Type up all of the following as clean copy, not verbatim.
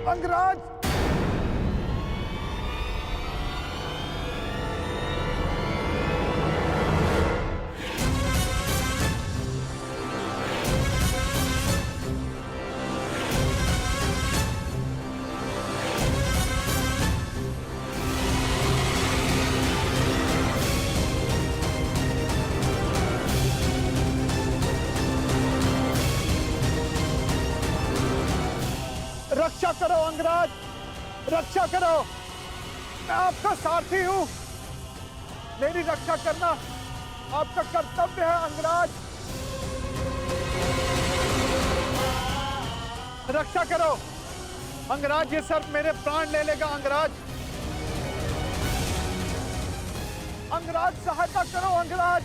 अंगराज! रक्षा करो अंगराज, रक्षा करो। मैं आपका सारथी हूं, मेरी रक्षा करना आपका कर्तव्य है अंगराज। रक्षा करो अंगराज, ये सर्प मेरे प्राण ले लेगा अंगराज। अंगराज सहायता करो अंगराज,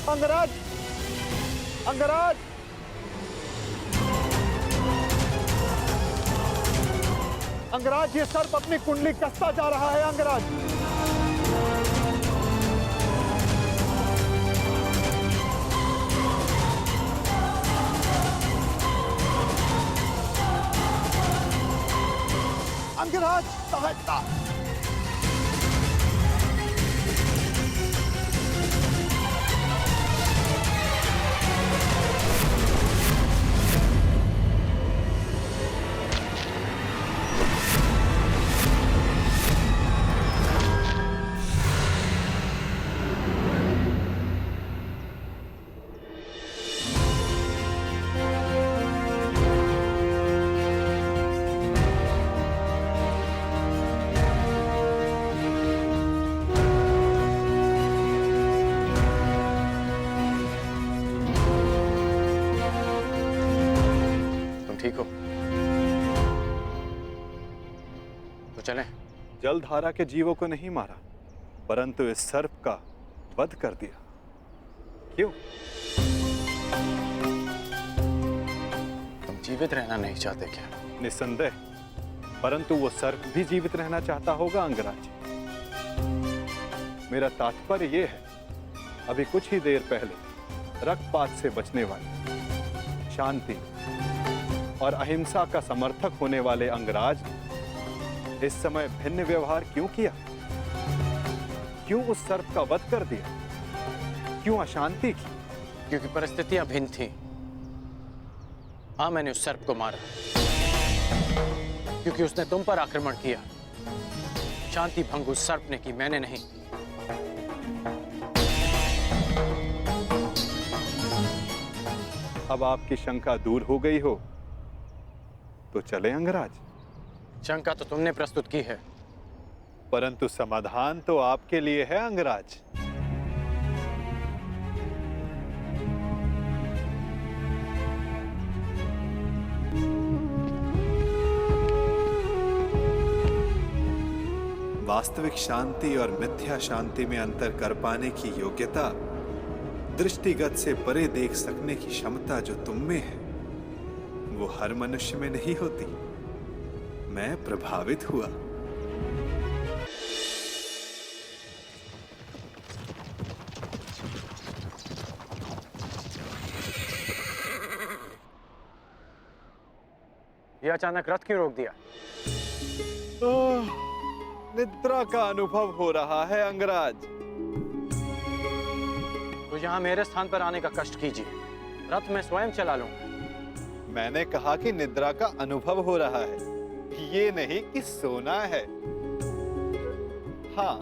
अंगराज, अंगराज। अंगराज, ये सर्प अपनी कुंडली कसता जा रहा है अंगराज। अंगराज सहायता। ठीक हो तो चलें। जलधारा के जीवों को नहीं मारा, परंतु इस सर्प का वध कर दिया। क्यों? तुम जीवित रहना नहीं चाहते क्या? निस्संदेह, परंतु वो सर्प भी जीवित रहना चाहता होगा अंगराज। मेरा तात्पर्य ये है, अभी कुछ ही देर पहले रक्तपात से बचने वाले, शांति और अहिंसा का समर्थक होने वाले अंगराज ने इस समय भिन्न व्यवहार क्यों किया? क्यों उस सर्प का वध कर दिया? क्यों अशांति की? क्योंकि परिस्थितियां भिन्न थीं। हाँ, मैंने उस सर्प को मारा क्योंकि उसने तुम पर आक्रमण किया। शांति भंग उस सर्प ने की, मैंने नहीं। अब आपकी शंका दूर हो गई हो तो चले अंगराज। शंका तो तुमने प्रस्तुत की है, परंतु समाधान तो आपके लिए है अंगराज। वास्तविक शांति और मिथ्या शांति में अंतर कर पाने की योग्यता, दृष्टिगत से परे देख सकने की क्षमता जो तुम में है, वो हर मनुष्य में नहीं होती। मैं प्रभावित हुआ। ये अचानक रथ क्यों रोक दिया? निद्रा का अनुभव हो रहा है अंगराज। तो यहाँ मेरे स्थान पर आने का कष्ट कीजिए, रथ मैं स्वयं चला लूंगा। मैंने कहा कि निद्रा का अनुभव हो रहा है, ये नहीं कि सोना है। हाँ,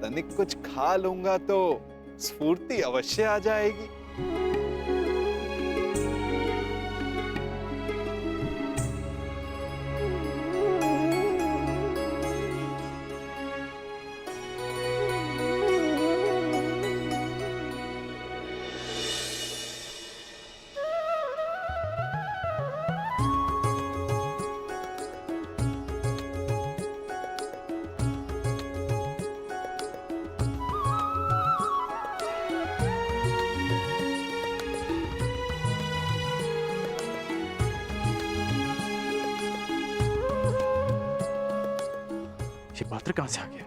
तनिक कुछ खा लूंगा तो स्फूर्ति अवश्य आ जाएगी। ये पात्र कहां से आ गया?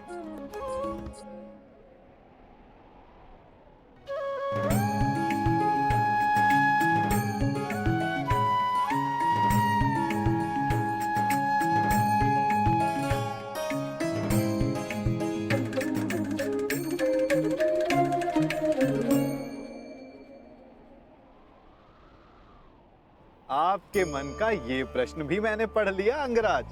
आपके मन का ये प्रश्न भी मैंने पढ़ लिया अंगराज।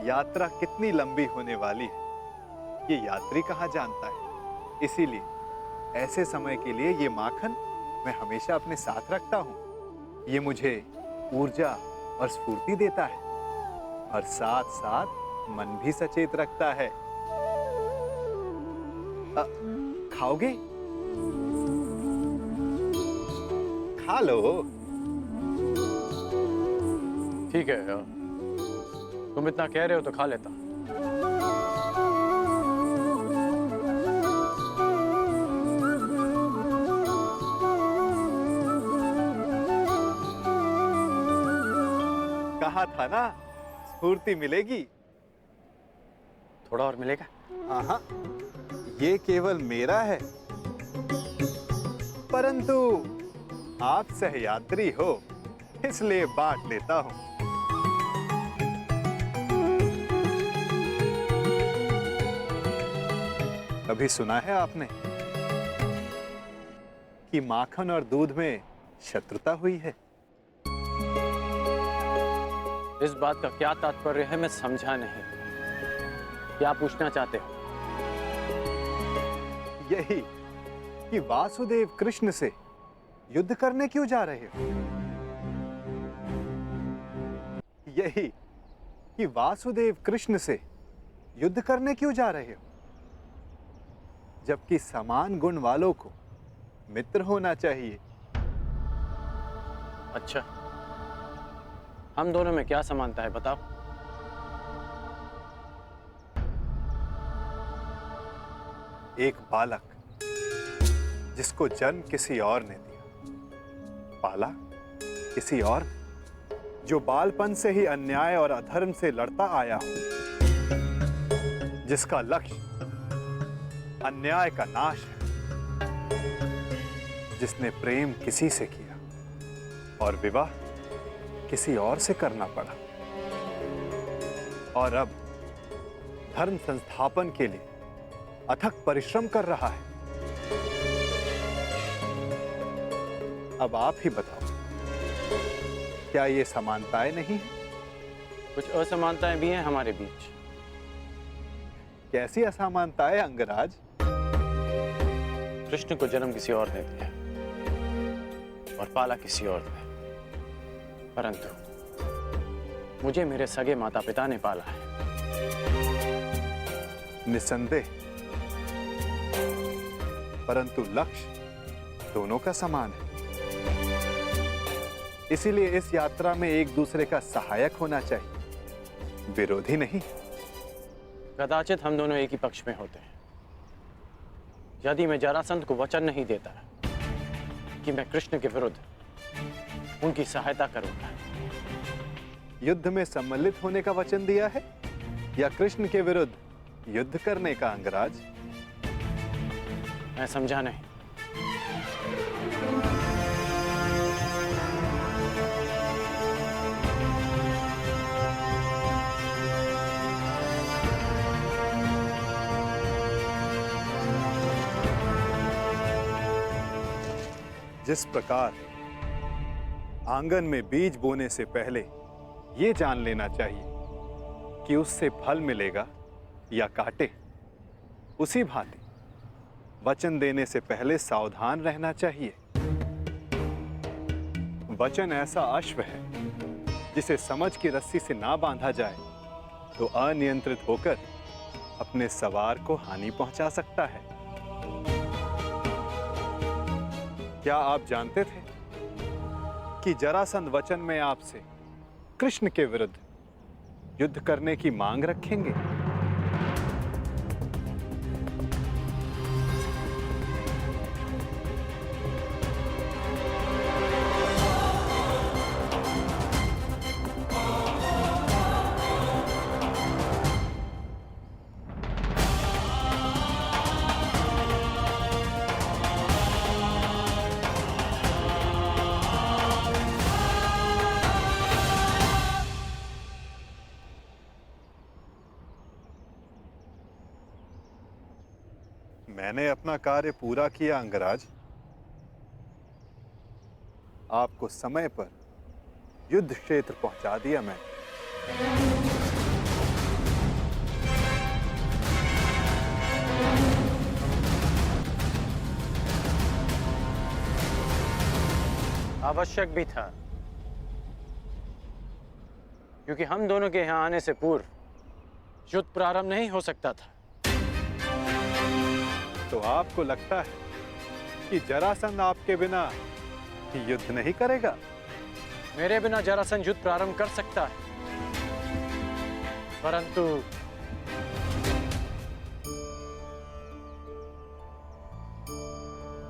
यात्रा कितनी लंबी होने वाली है ये यात्री कहाँ जानता है। इसीलिए ऐसे समय के लिए ये माखन मैं हमेशा अपने साथ रखता हूँ। ये मुझे ऊर्जा और स्फूर्ति देता है और साथ साथ मन भी सचेत रखता है। खाओगे? खा लो। ठीक है, तुम इतना कह रहे हो तो खा लेता। कहा था ना स्फूर्ति मिलेगी। थोड़ा और मिलेगा? हाँ, ये केवल मेरा है, परंतु आप सहयात्री हो इसलिए बांट लेता हूं। कभी सुना है आपने कि माखन और दूध में शत्रुता हुई है? इस बात का क्या तात्पर्य है मैं समझा नहीं। क्या पूछना चाहते हो? यही कि वासुदेव कृष्ण से युद्ध करने क्यों जा रहे हो? यही कि वासुदेव कृष्ण से युद्ध करने क्यों जा रहे हो? जबकि समान गुण वालों को मित्र होना चाहिए। अच्छा, हम दोनों में क्या समानता है बताओ? एक बालक जिसको जन्म किसी और ने दिया, पाला किसी और ने, जो बालपन से ही अन्याय और अधर्म से लड़ता आया हो, जिसका लक्ष्य अन्याय का नाश है, जिसने प्रेम किसी से किया और विवाह किसी और से करना पड़ा, और अब धर्म संस्थापन के लिए अथक परिश्रम कर रहा है। अब आप ही बताओ, क्या ये समानताएं नहीं है? कुछ असमानताएं भी हैं हमारे बीच। कैसी असमानताएं अंगराज? कृष्ण को जन्म किसी और ने दिया और पाला किसी और ने, परंतु मुझे मेरे सगे माता पिता ने पाला है। निसंदेह, परंतु लक्ष्य दोनों का समान है। इसीलिए इस यात्रा में एक दूसरे का सहायक होना चाहिए, विरोधी नहीं। कदाचित हम दोनों एक ही पक्ष में होते हैं। यदि मैं जरासंध को वचन नहीं देता कि मैं कृष्ण के विरुद्ध उनकी सहायता करूंगा। युद्ध में सम्मिलित होने का वचन दिया है या कृष्ण के विरुद्ध युद्ध करने का अंगराज? मैं समझा नहीं। जिस प्रकार आंगन में बीज बोने से पहले यह जान लेना चाहिए कि उससे फल मिलेगा या कांटे, उसी भांति वचन देने से पहले सावधान रहना चाहिए। वचन ऐसा अश्व है जिसे समझ की रस्सी से ना बांधा जाए तो अनियंत्रित होकर अपने सवार को हानि पहुंचा सकता है। क्या आप जानते थे कि जरासंध वचन में आपसे कृष्ण के विरुद्ध युद्ध करने की मांग रखेंगे? मैंने अपना कार्य पूरा किया अंगराज। आपको समय पर युद्ध क्षेत्र पहुंचा दिया मैंने। आवश्यक भी था, क्योंकि हम दोनों के यहां आने से पूर्व युद्ध प्रारंभ नहीं हो सकता था। तो आपको लगता है कि जरासंध आपके बिना युद्ध नहीं करेगा? मेरे बिना जरासंध युद्ध प्रारंभ कर सकता है,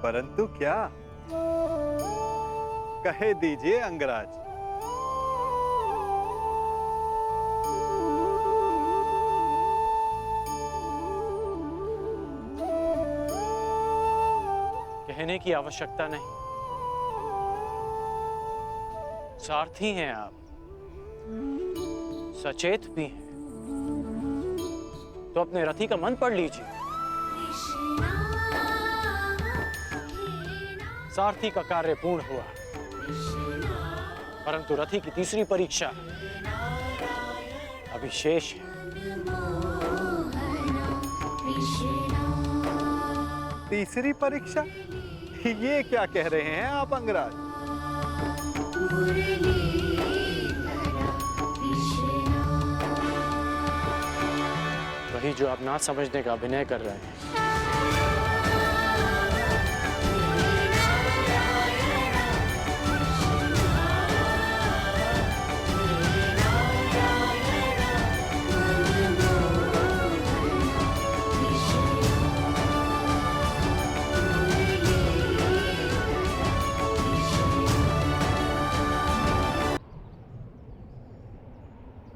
परंतु क्या? कहे दीजिए अंगराज। कहने की आवश्यकता नहीं, सारथी हैं आप, सचेत भी हैं, तो अपने रथी का मन पढ़ लीजिए। सारथी का कार्य पूर्ण हुआ, परंतु रथी की तीसरी परीक्षा अभी शेष है। तीसरी परीक्षा? ये क्या कह रहे हैं आप अंगराज? वही जो आप ना समझने का अभिनय कर रहे हैं।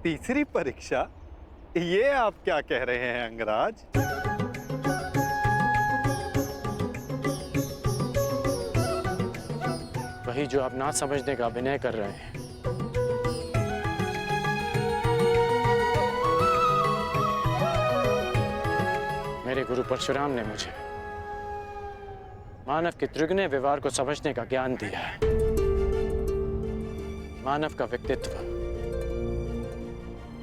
तीसरी परीक्षा? ये आप क्या कह रहे हैं अंगराज? वही जो आप ना समझने का अभिनय कर रहे हैं। मेरे गुरु परशुराम ने मुझे मानव के त्रिगुण व्यवहार को समझने का ज्ञान दिया है। मानव का व्यक्तित्व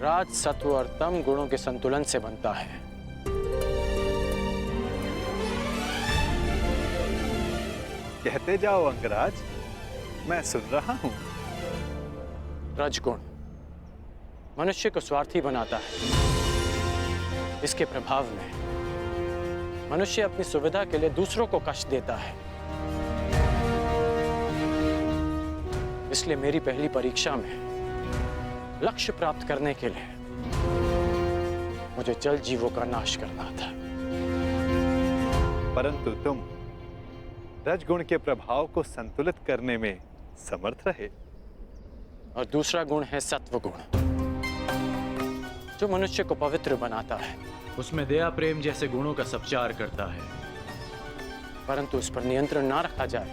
राज, सत्व और तम गुणों के संतुलन से बनता है। कहते जाओ अंगराज, मैं सुन रहा हूं। रजगुण मनुष्य को स्वार्थी बनाता है। इसके प्रभाव में मनुष्य अपनी सुविधा के लिए दूसरों को कष्ट देता है। इसलिए मेरी पहली परीक्षा में लक्ष्य प्राप्त करने के लिए मुझे जल जीवों का नाश करना था। परंतु तुम रजगुण के प्रभाव को संतुलित करने में समर्थ रहे। और दूसरा गुण है सत्व गुण, जो मनुष्य को पवित्र बनाता है। उसमें दया, प्रेम जैसे गुणों का संचार करता है। परंतु उस पर नियंत्रण ना रखा जाए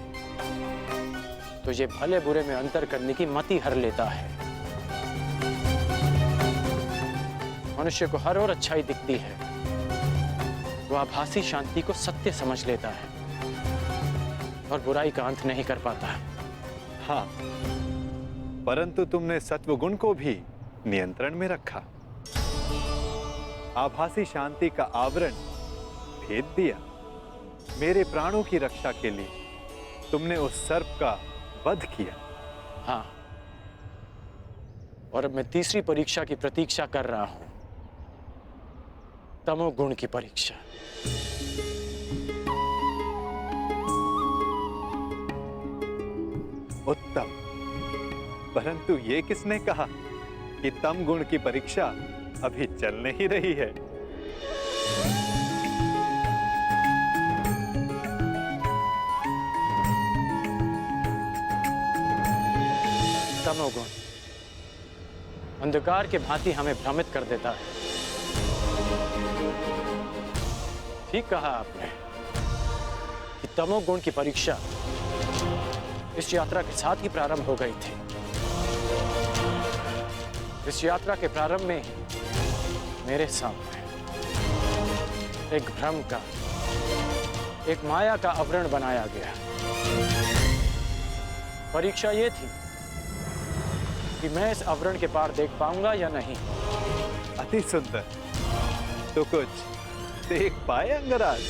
तो ये भले बुरे में अंतर करने की मति हर लेता है। मनुष्य को हर ओर अच्छाई दिखती है, वो आभासी शांति को सत्य समझ लेता है और बुराई का अंत नहीं कर पाता। हाँ, परंतु तुमने सत्वगुण को भी नियंत्रण में रखा। आभासी शांति का आवरण भेद दिया। मेरे प्राणों की रक्षा के लिए तुमने उस सर्प का वध किया। हाँ, और अब मैं तीसरी परीक्षा की प्रतीक्षा कर रहा हूं, तमोगुण की परीक्षा। उत्तम, परंतु ये किसने कहा कि तम गुण की परीक्षा अभी चल नहीं रही है? तमोगुण अंधकार के भांति हमें भ्रमित कर देता है। ठीक कहा आपने कि तमोगुण की परीक्षा इस यात्रा के साथ ही प्रारंभ हो गई थी। इस यात्रा के प्रारंभ में ही मेरे सामने एक भ्रम का, एक माया का आवरण बनाया गया। परीक्षा ये थी कि मैं इस आवरण के पार देख पाऊंगा या नहीं। अति सुंदर। तो कुछ देख पाए अंगराज?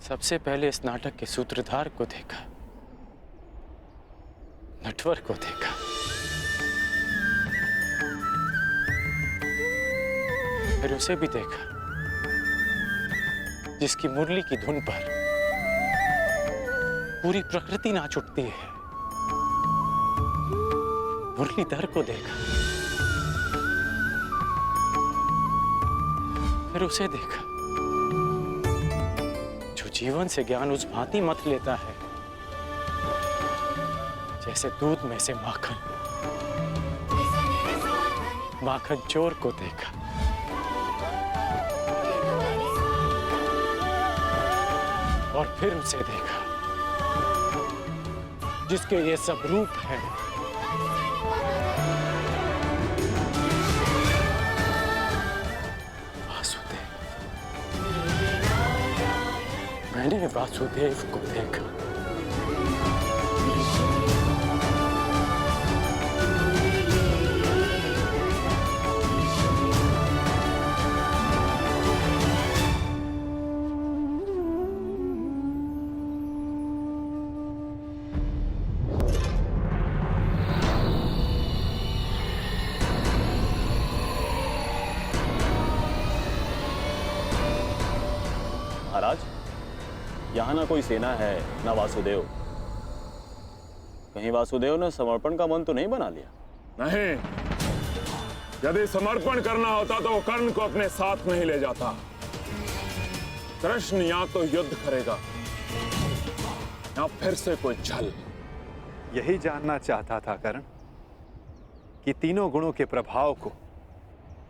सबसे पहले इस नाटक के सूत्रधार को देखा, नटवर को देखा, फिर उसे भी देखा जिसकी मुरली की धुन पर पूरी प्रकृति नाच उठती है। मुरलीधर को देखा, फिर उसे देखा जो जीवन से ज्ञान उस भांति मथ लेता है जैसे दूध में से माखन। माखन चोर को देखा, और फिर उसे देखा जिसके ये सब रूप हैं। वासुदेव। मैंने वासुदेव को देखा। महाराज, यहाँ ना कोई सेना है ना वासुदेव। कहीं वासुदेव ने समर्पण का मन तो नहीं बना लिया? नहीं, यदि समर्पण करना होता तो वो कर्ण को अपने साथ नहीं ले जाता। कृष्ण या तो युद्ध करेगा या फिर से कोई छल। यही जानना चाहता था कर्ण कि तीनों गुणों के प्रभाव को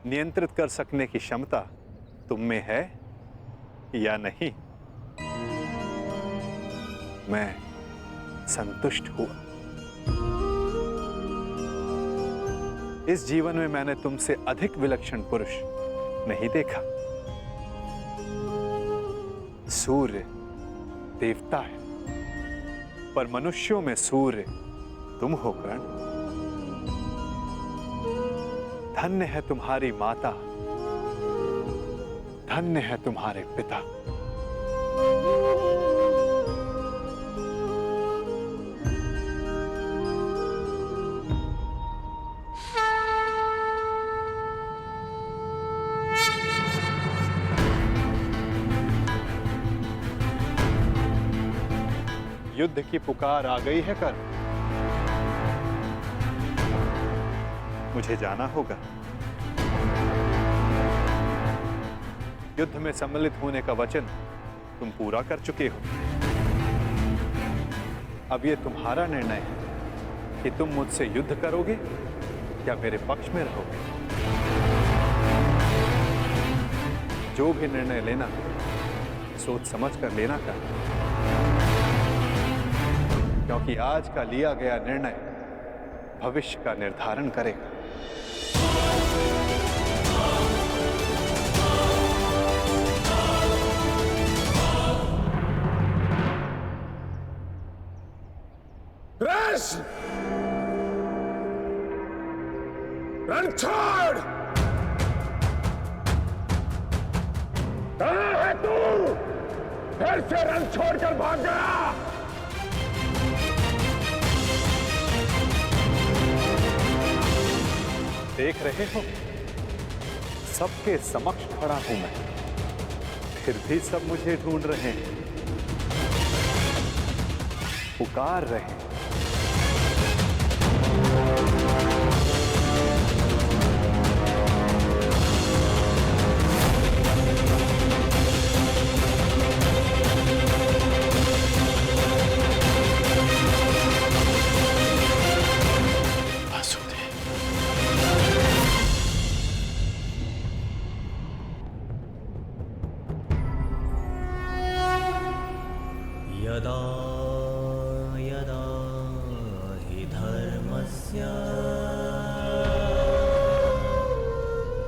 नियंत्रित कर सकने की क्षमता तुम में है या नहीं। मैं संतुष्ट हुआ। इस जीवन में मैंने तुमसे अधिक विलक्षण पुरुष नहीं देखा। सूर्य देवता है, पर मनुष्यों में सूर्य तुम हो कर्ण। धन्य है तुम्हारी माता, धन्य है तुम्हारे पिता। युद्ध की पुकार आ गई है कर्ण। मुझे जाना होगा। युद्ध में सम्मिलित होने का वचन तुम पूरा कर चुके हो। अब यह तुम्हारा निर्णय है कि तुम मुझसे युद्ध करोगे या मेरे पक्ष में रहोगे। जो भी निर्णय लेना सोच समझ कर लेना कर, क्योंकि आज का लिया गया निर्णय भविष्य का निर्धारण करेगा। कृष्ण, रणछोड़! कहाँ है तू? फिर से रण छोड़कर भाग गया। देख रहे हो, सबके समक्ष खड़ा हूं मैं, फिर भी सब मुझे ढूंढ रहे हैं, पुकार रहे हैं। यदा यदा हि धर्मस्य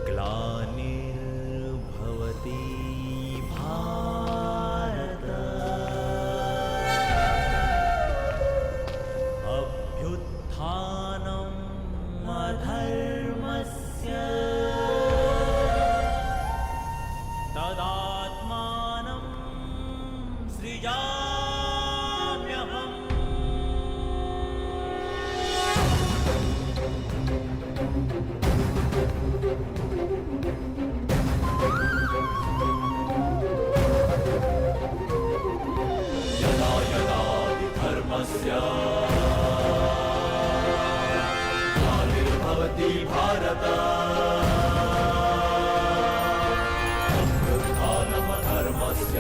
ग्लानिर्भवति भारत सृजाम्यहम् यदा यदा हि धर्मस्य ग्लानिर्भवति भारत अभ्युत्थानमधर्मस्य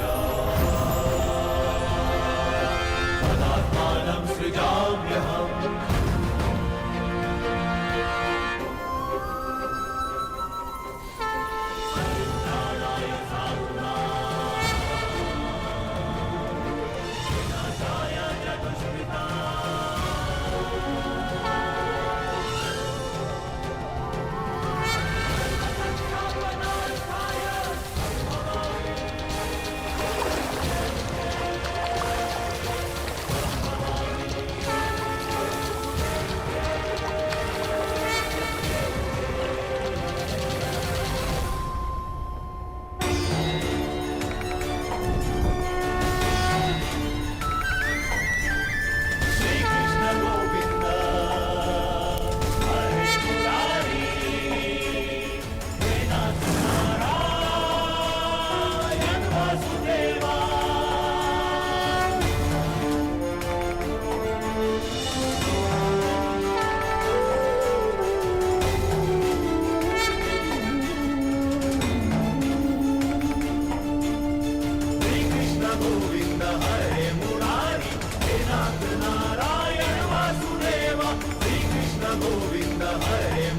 तदात्मानं सृजाम्यहम् गोविंद हरे